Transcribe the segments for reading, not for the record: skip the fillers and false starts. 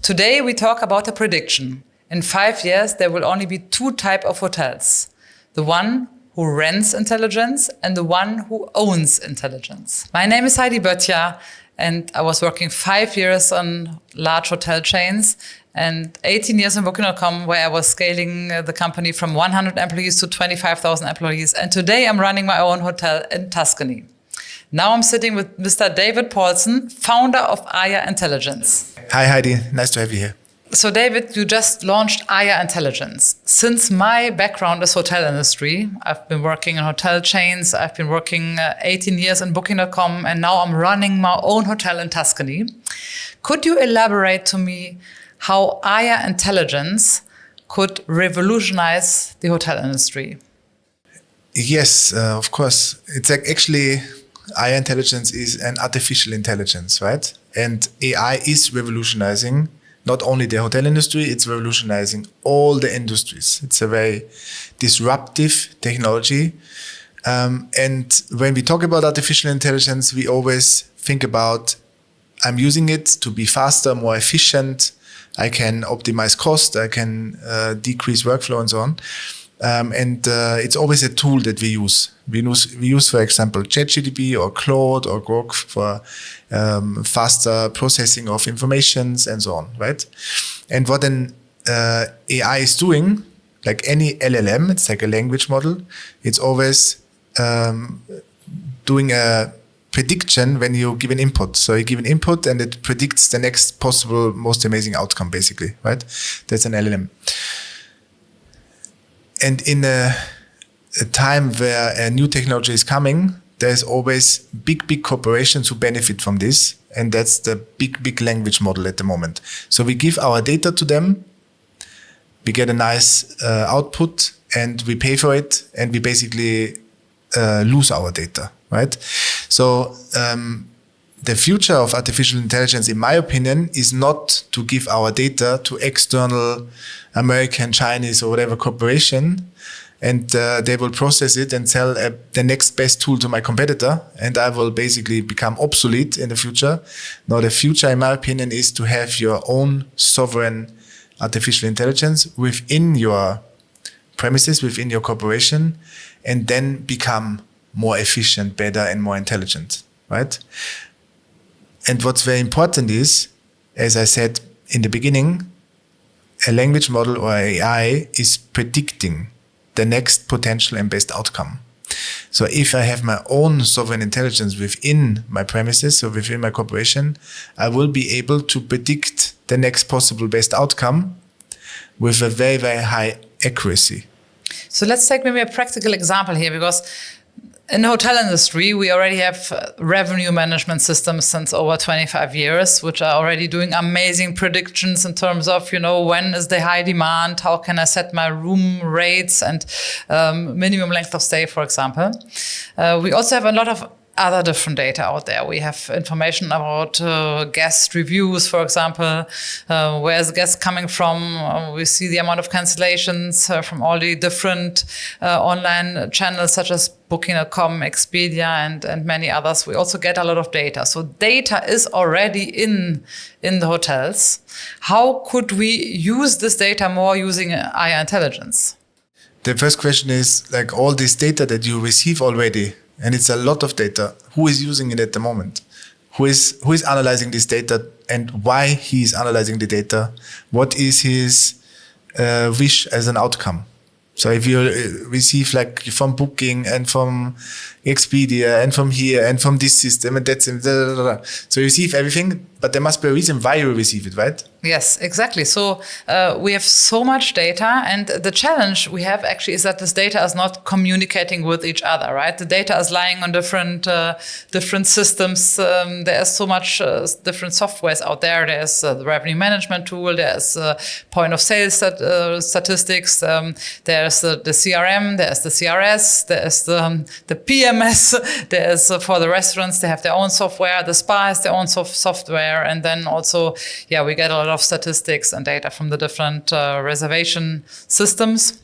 Today we talk about a prediction. In 5 years, there will only be 2 types of hotels. The one who rents intelligence and the one who owns intelligence. My name is Heidi Berta and I was working 5 years on large hotel chains and 18 years in Booking.com, where I was scaling the company from 100 employees to 25,000 employees. And today I'm running my own hotel in Tuscany. Now I'm sitting with Mr. David Paulson, founder of AIA Intelligence. Hi Heidi, nice to have you here. So David, you just launched AIA Intelligence. Since my background is hotel industry, I've been working in hotel chains, I've been working 18 years in Booking.com, and now I'm running my own hotel in Tuscany. Could you elaborate to me how AIA Intelligence could revolutionize the hotel industry? Yes, of course. It's actually, AIA Intelligence is an artificial intelligence, right? And AI is revolutionizing not only the hotel industry, it's revolutionizing all the industries. It's a very disruptive technology. And when we talk about artificial intelligence, we always think about, I'm using it to be faster, more efficient. I can optimize cost, I can decrease workflow and so on. And it's always a tool that we use. We use, for example, ChatGPT or Claude or Grok for faster processing of informations and so on, right? And what an AI is doing, like any LLM, it's like a language model, it's always doing a prediction when you give an input. So you give an input and it predicts the next possible most amazing outcome, basically, right? That's an LLM. And in a time where a new technology is coming, there's always big corporations who benefit from this. And that's the big language model at the moment. So we give our data to them, we get a nice output and we pay for it and we basically lose our data, right? So the future of artificial intelligence, in my opinion, is not to give our data to external American, Chinese, or whatever corporation, and they will process it and sell the next best tool to my competitor, and I will basically become obsolete in the future. No, the future, in my opinion, is to have your own sovereign artificial intelligence within your premises, within your corporation, and then become more efficient, better, and more intelligent, right? And what's very important is, as I said in the beginning, a language model or AI is predicting the next potential and best outcome. So if I have my own sovereign intelligence within my premises or within my corporation, I will be able to predict the next possible best outcome with a very high accuracy. So let's take maybe a practical example here, because in the hotel industry, we already have revenue management systems since over 25 years, which are already doing amazing predictions in terms of, when is the high demand, how can I set my room rates and minimum length of stay, for example. We also have a lot of other different data out there. We have information about guest reviews, for example, where is the guest coming from. We see the amount of cancellations from all the different online channels such as Booking.com, Expedia, and many others. We also get a lot of data. So data is already in the hotels. How could we use this data more using AIA Intelligence? The first question is, like, all this data that you receive already, and it's a lot of data, who is using it at the moment? Who is analyzing this data and why he is analyzing the data? What is his wish as an outcome? So if you receive like from Booking and from Expedia and from here and from this system and that's so you receive everything, but there must be a reason why you receive it, right? Yes, exactly. So we have so much data, and the challenge we have actually is that this data is not communicating with each other, right? The data is lying on different systems. There is so much different softwares out there. There's the revenue management tool. There's point of sale statistics. There's the CRM. There's the CRS. There's the PMS. There's for the restaurants, they have their own software. The spa has their own software, and then also, we get a lot of statistics and data from the different reservation systems.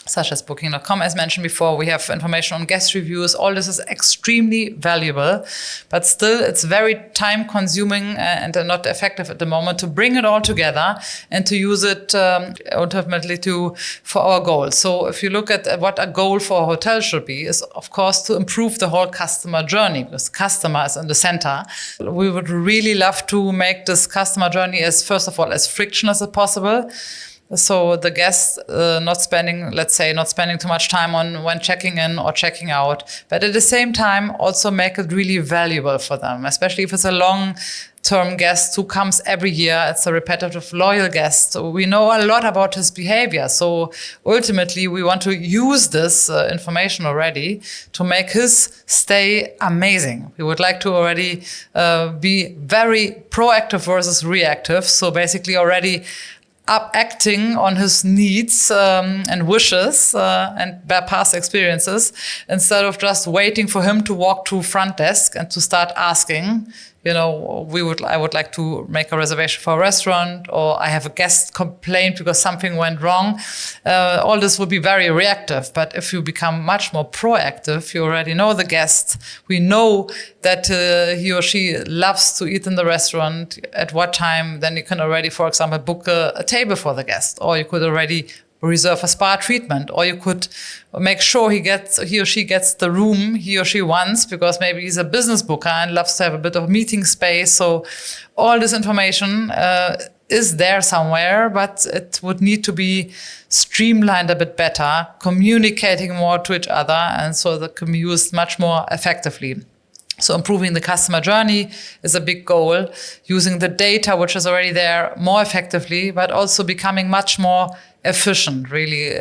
such as Booking.com, as mentioned before. We have information on guest reviews. All this is extremely valuable, but still it's very time consuming and not effective at the moment to bring it all together and to use it ultimately for our goals. So if you look at what a goal for a hotel should be, is of course to improve the whole customer journey, because customer is in the center. We would really love to make this customer journey as, first of all, as frictionless as possible. So the guests not spending too much time on when checking in or checking out, but at the same time also make it really valuable for them, especially if it's a long-term guest who comes every year. It's a repetitive, loyal guest. So we know a lot about his behavior. So ultimately, we want to use this information already to make his stay amazing. We would like to already be very proactive versus reactive. So basically already acting on his needs and wishes and past experiences, instead of just waiting for him to walk to front desk and to start asking, I would like to make a reservation for a restaurant, or I have a guest complaint because something went wrong. All this would be very reactive. But if you become much more proactive, you already know the guest. We know that he or she loves to eat in the restaurant, at what time. Then you can already, for example, book a table for the guest, or you could already reserve a spa treatment, or you could make sure he or she gets the room he or she wants, because maybe he's a business booker and loves to have a bit of meeting space. So all this information is there somewhere, but it would need to be streamlined a bit better, communicating more to each other, and so that can be used much more effectively. So improving the customer journey is a big goal, using the data which is already there more effectively, but also becoming much more efficient, really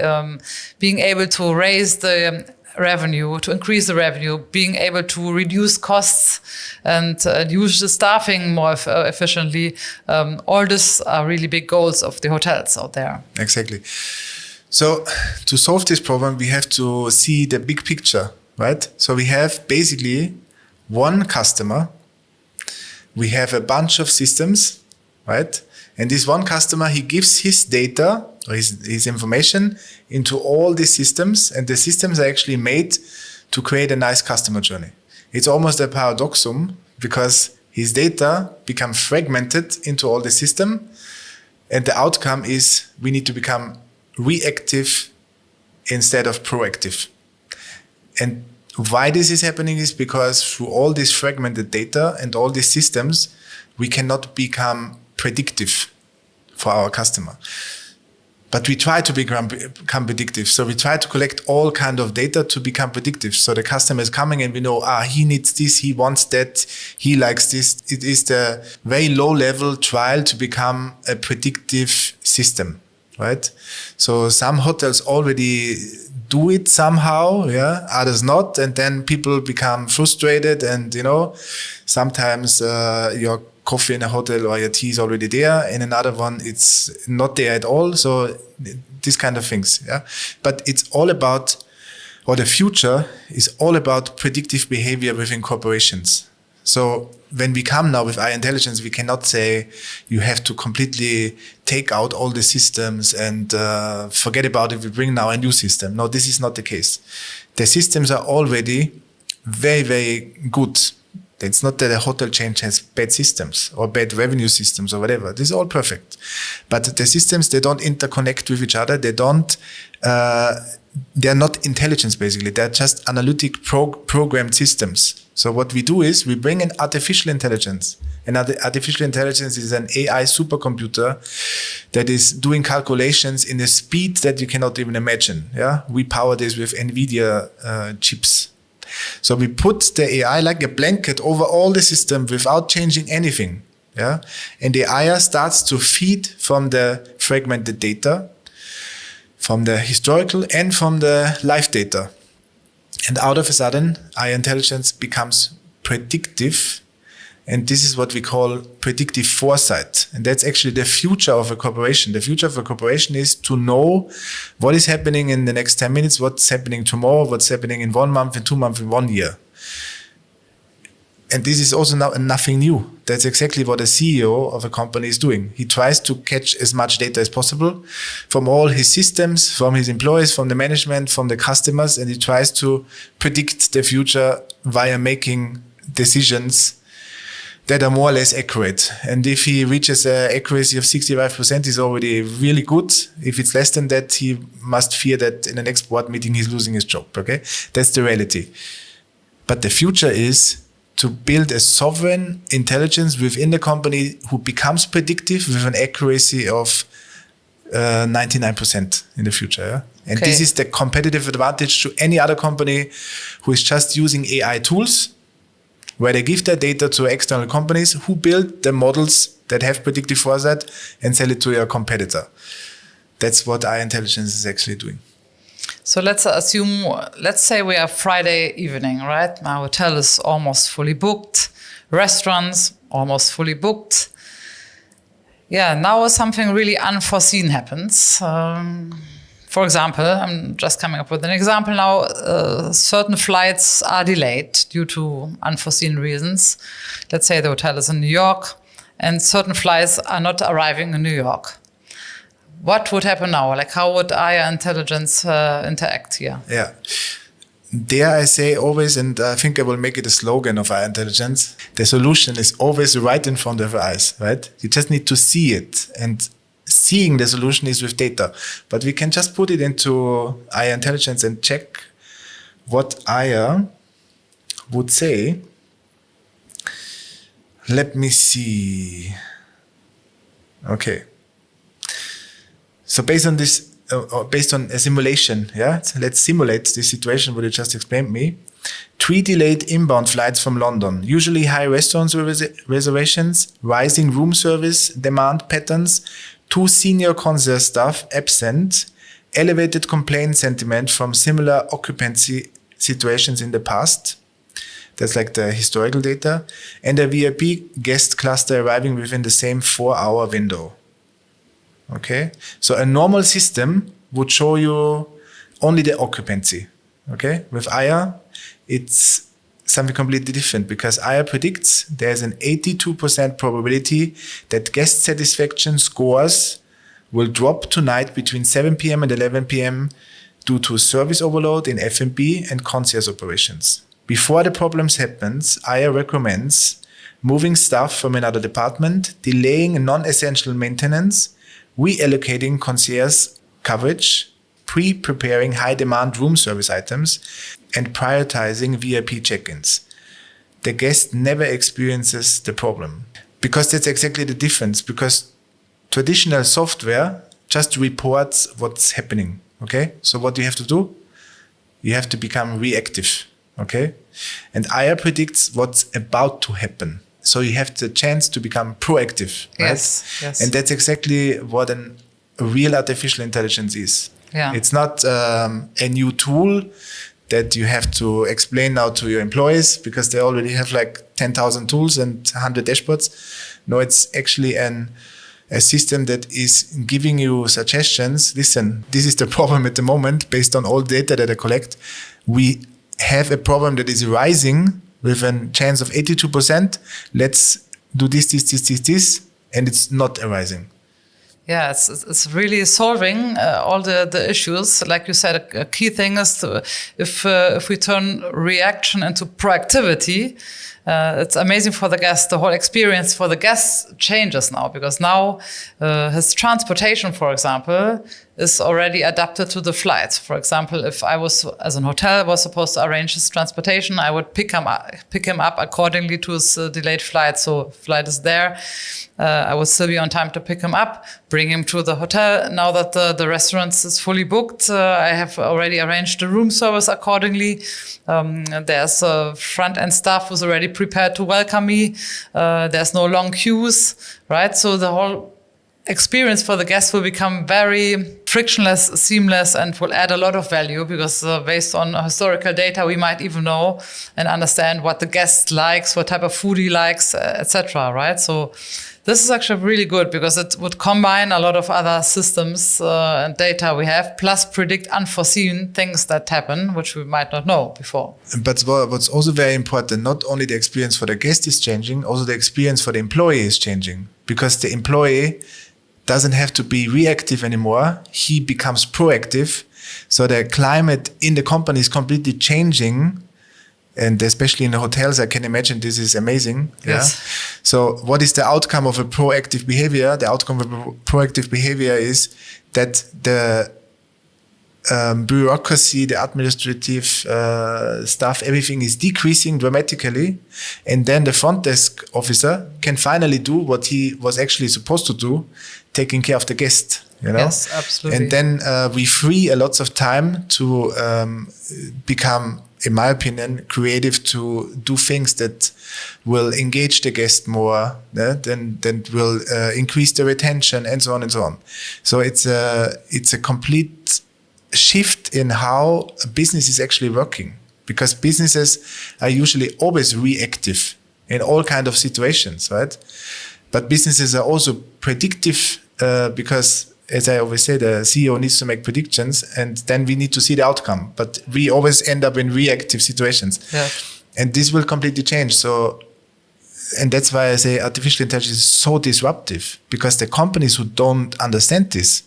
being able to raise the revenue, to increase the revenue, being able to reduce costs and use the staffing more efficiently. All these are really big goals of the hotels out there. Exactly. So to solve this problem, we have to see the big picture, right? So we have basically one customer, we have a bunch of systems, right? And this one customer, he gives his data or his information into all these systems, and the systems are actually made to create a nice customer journey. It's almost a paradoxum, because his data become fragmented into all the system, and the outcome is we need to become reactive instead of proactive. And why this is happening is because through all this fragmented data and all these systems, we cannot become predictive for our customer. But we try to become predictive. So we try to collect all kind of data to become predictive. So the customer is coming and we know, he needs this, he wants that, he likes this. It is the very low level trial to become a predictive system, right? So some hotels already do it somehow, others not, and then people become frustrated, and sometimes your coffee in a hotel or your tea is already there, in another one it's not there at all. So these kind of things, but it's all about, or the future is all about predictive behavior within corporations. So when we come now with AIA Intelligence, we cannot say you have to completely take out all the systems and forget about it. We bring now a new system. No, this is not the case. The systems are already very, very good. It's not that a hotel chain has bad systems or bad revenue systems or whatever. This is all perfect. But the systems, they don't interconnect with each other. They're not intelligence, basically. They're just analytic programmed systems. So what we do is we bring an artificial intelligence. And artificial intelligence is an AI supercomputer that is doing calculations in a speed that you cannot even imagine. We power this with Nvidia chips. So we put the AI like a blanket over all the system without changing anything. And the AI starts to feed from the fragmented data, from the historical and from the live data. And out of a sudden, AIA Intelligence becomes predictive. And this is what we call predictive foresight. And that's actually the future of a corporation. The future of a corporation is to know what is happening in the next 10 minutes, what's happening tomorrow, what's happening in 1 month, in 2 months, in 1 year. And this is also nothing new. That's exactly what a CEO of a company is doing. He tries to catch as much data as possible from all his systems, from his employees, from the management, from the customers, and he tries to predict the future via making decisions that are more or less accurate. And if he reaches an accuracy of 65%, he's already really good. If it's less than that, he must fear that in the next board meeting, he's losing his job, okay? That's the reality. But the future is to build a sovereign intelligence within the company who becomes predictive with an accuracy of 99% in the future. Yeah? And this is the competitive advantage to any other company who is just using AI tools, where they give their data to external companies who build the models that have predictive foresight and sell it to your competitor. That's what AIA Intelligence is actually doing. So let's say we are Friday evening, right? My hotel is almost fully booked. Restaurants, almost fully booked. Yeah, now something really unforeseen happens. For example, I'm just coming up with an example now. Certain flights are delayed due to unforeseen reasons. Let's say the hotel is in New York and certain flights are not arriving in New York. What would happen now? Like, how would AIA Intelligence interact here? Yeah. There I say always, and I think I will make it a slogan of AIA Intelligence, the solution is always right in front of your eyes, right? You just need to see it. And seeing the solution is with data. But we can just put it into AIA Intelligence and check what AIA would say. Let me see. Okay. So based on this, based on a simulation, yeah, so let's simulate this situation what you just explained me. 3 delayed inbound flights from London, usually high restaurant reservations, rising room service demand patterns, 2 senior concierge staff absent, elevated complaint sentiment from similar occupancy situations in the past. That's like the historical data. And a VIP guest cluster arriving within the same 4-hour window. Okay, so a normal system would show you only the occupancy. Okay, with AIA, it's something completely different because AIA predicts there's an 82% probability that guest satisfaction scores will drop tonight between 7 p.m. and 11 p.m. due to service overload in F&B and concierge operations. Before the problems happens, AIA recommends moving staff from another department, delaying non-essential maintenance, reallocating concierge coverage, pre-preparing high-demand room service items, and prioritizing VIP check-ins. The guest never experiences the problem. Because that's exactly the difference, because traditional software just reports what's happening, okay? So what do you have to do? You have to become reactive, okay? And AIA predicts what's about to happen. So you have the chance to become proactive, right? Yes. And that's exactly what a real artificial intelligence is. Yeah. It's not a new tool that you have to explain now to your employees because they already have like 10,000 tools and 100 dashboards. No, it's actually a system that is giving you suggestions. Listen, this is the problem at the moment based on all data that I collect. We have a problem that is rising with a chance of 82%, let's do this, and it's not arising. Yeah, it's really solving all the issues. Like you said, a key thing is if we turn reaction into proactivity, it's amazing for the guest. The whole experience for the guest changes now because now his transportation, for example, is already adapted to the flight. For example, if I was, as an hotel, was supposed to arrange his transportation, I would pick him up accordingly to his delayed flight. So flight is there. I would still be on time to pick him up, bring him to the hotel. Now that the restaurant is fully booked, I have already arranged the room service accordingly. There's a front-end staff who's already prepared to welcome me. There's no long queues, right? So the whole experience for the guests will become very frictionless, seamless, and will add a lot of value because based on historical data, we might even know and understand what the guest likes, what type of food he likes, etc. Right? So This is actually really good because it would combine a lot of other systems and data we have, plus predict unforeseen things that happen, which we might not know before. But what's also very important, not only the experience for the guest is changing, also the experience for the employee is changing, because the employee doesn't have to be reactive anymore. He becomes proactive. So the climate in the company is completely changing. And especially in the hotels, I can imagine this is amazing. Yes. Yeah. So what is the outcome of a proactive behavior? The outcome of a proactive behavior is that the bureaucracy, the administrative stuff, everything is decreasing dramatically. And then the front desk officer can finally do what he was actually supposed to do, taking care of the guest. You know? Yes, absolutely. And then we free a lots of time to become, in my opinion, creative, to do things that will engage the guest more, then will increase the retention, and so on and so on. So it's a complete shift in how a business is actually working, because businesses are usually always reactive in all kind of situations, right? But businesses are also predictive because, as I always say, the CEO needs to make predictions, and then we need to see the outcome. But we always end up in reactive situations. Yeah. And this will completely change. So, and that's why I say artificial intelligence is so disruptive, because the companies who don't understand this,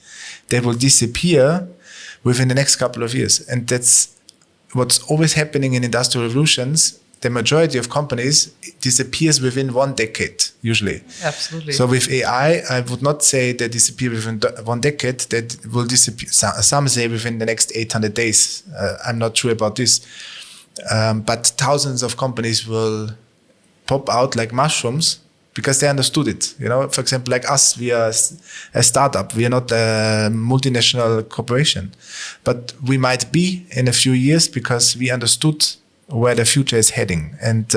they will disappear within the next couple of years. And that's what's always happening in industrial revolutions. The majority of companies disappears within 1 decade, usually. Absolutely. So with AI, I would not say they disappear within 1 decade. That will disappear. Some say within the next 800 days. I'm not sure about this. But thousands of companies will pop out like mushrooms because they understood it. You know, for example, like us, we are a startup. We are not a multinational corporation. But we might be in a few years because we understood where the future is heading. And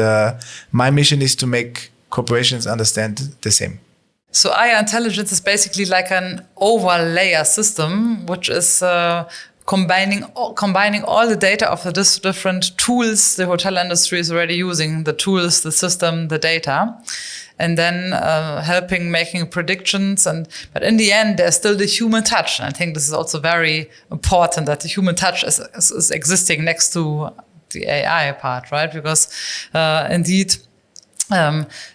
my mission is to make corporations understand the same. So AIA Intelligence is basically like an overlayer system, which is combining all the data of the different tools the hotel industry is already using, the tools, the system, the data, and then helping making predictions. But in the end, there's still the human touch. And I think this is also very important, that the human touch is existing next to the AI part, right? Because indeed,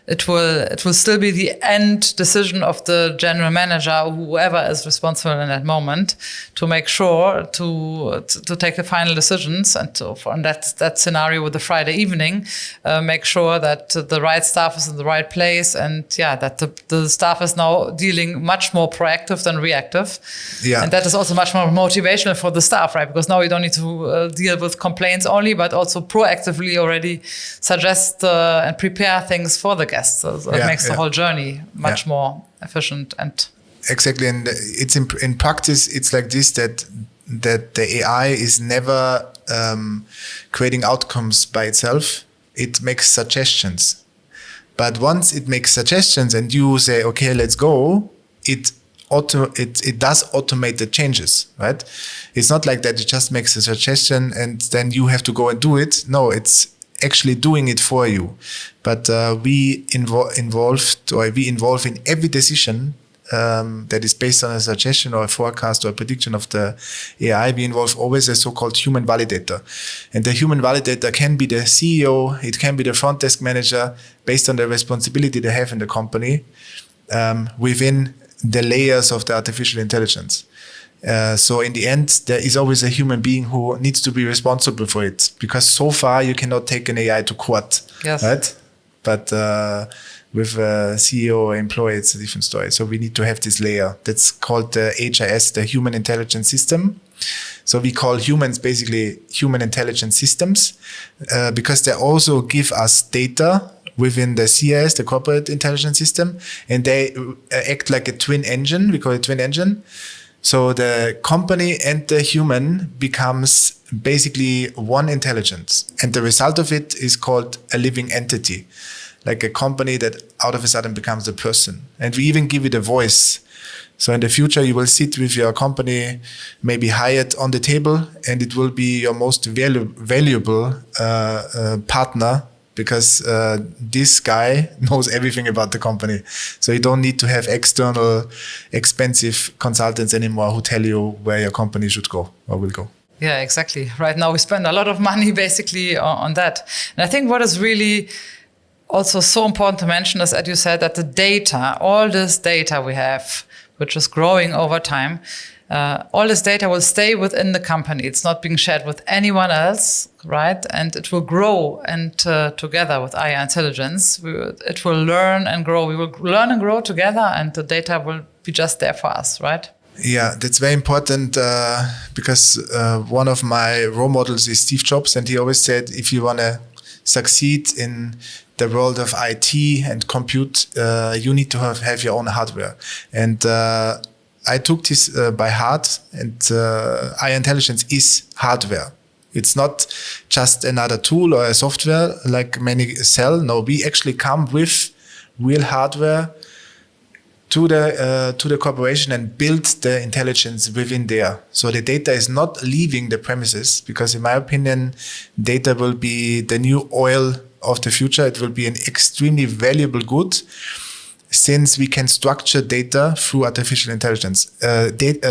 it will still be the end decision of the general manager, whoever is responsible in that moment, to make sure to take the final decisions, and in that scenario with the Friday evening, make sure that the right staff is in the right place, and that the staff is now dealing much more proactive than reactive. Yeah. And that is also much more motivational for the staff, right? Because now you don't need to deal with complaints only, but also proactively already suggest and prepare things for the guests. So it makes the whole journey much more efficient. And exactly, and it's in practice, it's like this, that the AI is never creating outcomes by itself. It makes suggestions. But once it makes suggestions and you say, okay, let's go, it does automate the changes, right? It's not like that it just makes a suggestion and then you have to go and do it. No, it's actually doing it for you. But we involve in every decision that is based on a suggestion or a forecast or a prediction of the AI. We involve always a so-called human validator. And the human validator can be the CEO, it can be the front desk manager, based on the responsibility they have in the company within the layers of the artificial intelligence. So in the end, there is always a human being who needs to be responsible for it, because so far you cannot take an AI to court, right? But with a CEO or employee, it's a different story. So we need to have this layer. That's called the HIS, the Human Intelligence System. So we call humans basically human intelligence systems because they also give us data within the CIS, the Corporate Intelligence System, and they act like a twin engine. We call it twin engine. So the company and the human becomes basically one intelligence. And the result of it is called a living entity, like a company that out of a sudden becomes a person. And we even give it a voice. So in the future, you will sit with your company, maybe hired on the table, and it will be your most valuable partner because this guy knows everything about the company. So you don't need to have external expensive consultants anymore who tell you where your company should go or will go. Yeah, exactly. Right now we spend a lot of money basically on that. And I think what is really also so important to mention is, as you said, that the data, all this data we have, which is growing over time, all this data will stay within the company. It's not being shared with anyone else, right? And it will grow, and together with AIA Intelligence, it will learn and grow. We will learn and grow together, and the data will be just there for us, right? Yeah, that's very important because one of my role models is Steve Jobs, and he always said, if you want to succeed in the world of IT and compute, you need to have your own hardware. And I took this by heart, and AIA Intelligence is hardware. It's not just another tool or a software like many sell. No, we actually come with real hardware to the corporation and build the intelligence within there. So the data is not leaving the premises, because in my opinion, data will be the new oil of the future. It will be an extremely valuable good, since we can structure data through artificial intelligence.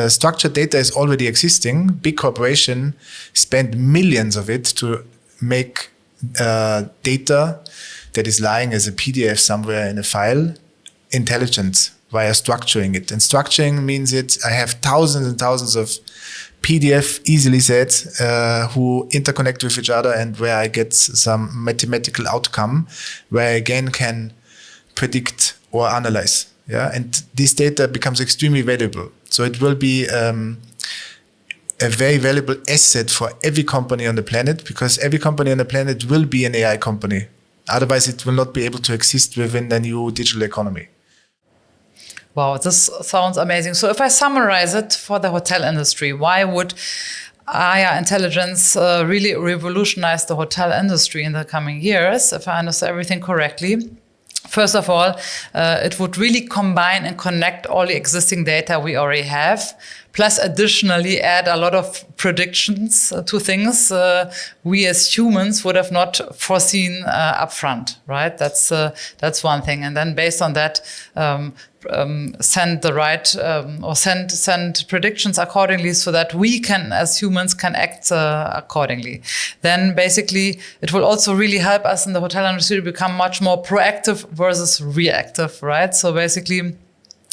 Structured data is already existing. Big corporations spend millions of it to make data that is lying as a PDF somewhere in a file intelligent via structuring it. And structuring means I have thousands and thousands of PDF, easily said, who interconnect with each other, and where I get some mathematical outcome where I again can predict or analyze. Yeah, and this data becomes extremely valuable. So it will be a very valuable asset for every company on the planet, because every company on the planet will be an AI company. Otherwise, it will not be able to exist within the new digital economy. Wow, this sounds amazing. So if I summarize it for the hotel industry, why would AIA Intelligence really revolutionize the hotel industry in the coming years, if I understand everything correctly? First of all, it would really combine and connect all the existing data we already have, plus additionally add a lot of predictions to things we as humans would have not foreseen upfront, right? That's one thing. And then based on that, send the right or send predictions accordingly, so that we can, as humans, can act accordingly. Then basically it will also really help us in the hotel industry to become much more proactive versus reactive, right? So basically,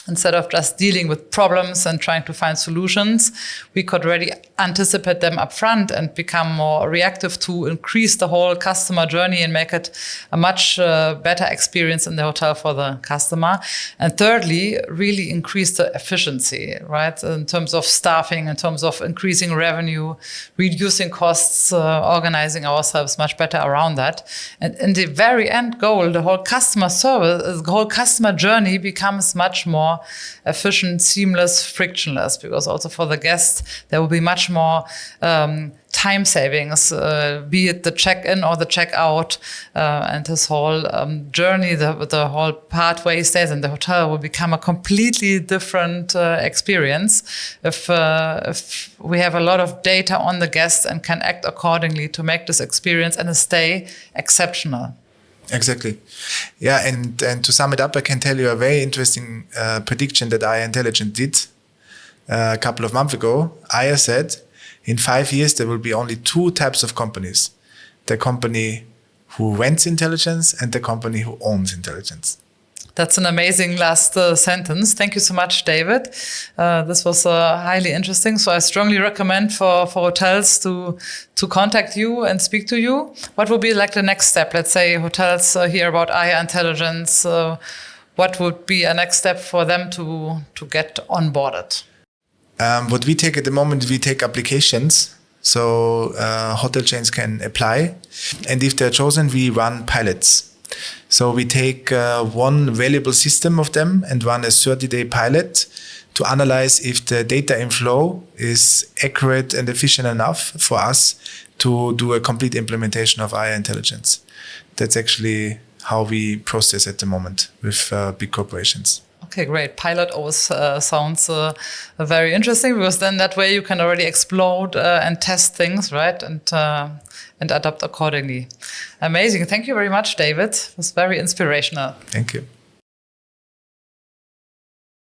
instead of just dealing with problems and trying to find solutions, we could already anticipate them upfront and become more reactive to increase the whole customer journey and make it a much better experience in the hotel for the customer. And thirdly, really increase the efficiency, right? In terms of staffing, in terms of increasing revenue, reducing costs, organizing ourselves much better around that. And in the very end goal, the whole customer service, the whole customer journey becomes much more efficient, seamless, frictionless, because also for the guest, there will be much more time savings, be it the check-in or the check-out, and this whole journey, the whole part where he stays in the hotel will become a completely different experience if we have a lot of data on the guest and can act accordingly to make this experience and a stay exceptional. Exactly. Yeah, and to sum it up, I can tell you a very interesting prediction that AIA Intelligence did a couple of months ago. AIA said, in 5 years, there will be only two types of companies: the company who rents intelligence and the company who owns intelligence. That's an amazing last sentence. Thank you so much, David. This was highly interesting. So I strongly recommend for hotels to contact you and speak to you. What would be like the next step? Let's say hotels hear about AIA Intelligence. What would be a next step for them to get onboarded? What we take at the moment, we take applications. So hotel chains can apply. And if they're chosen, we run pilots. So we take one valuable system of them and run a 30-day pilot to analyze if the data inflow is accurate and efficient enough for us to do a complete implementation of AIA Intelligence. That's actually how we process at the moment with big corporations. Okay, great. Pilot always sounds very interesting, because then that way you can already explode and test things, right? And adapt accordingly. Amazing. Thank you very much, David. It was very inspirational. Thank you.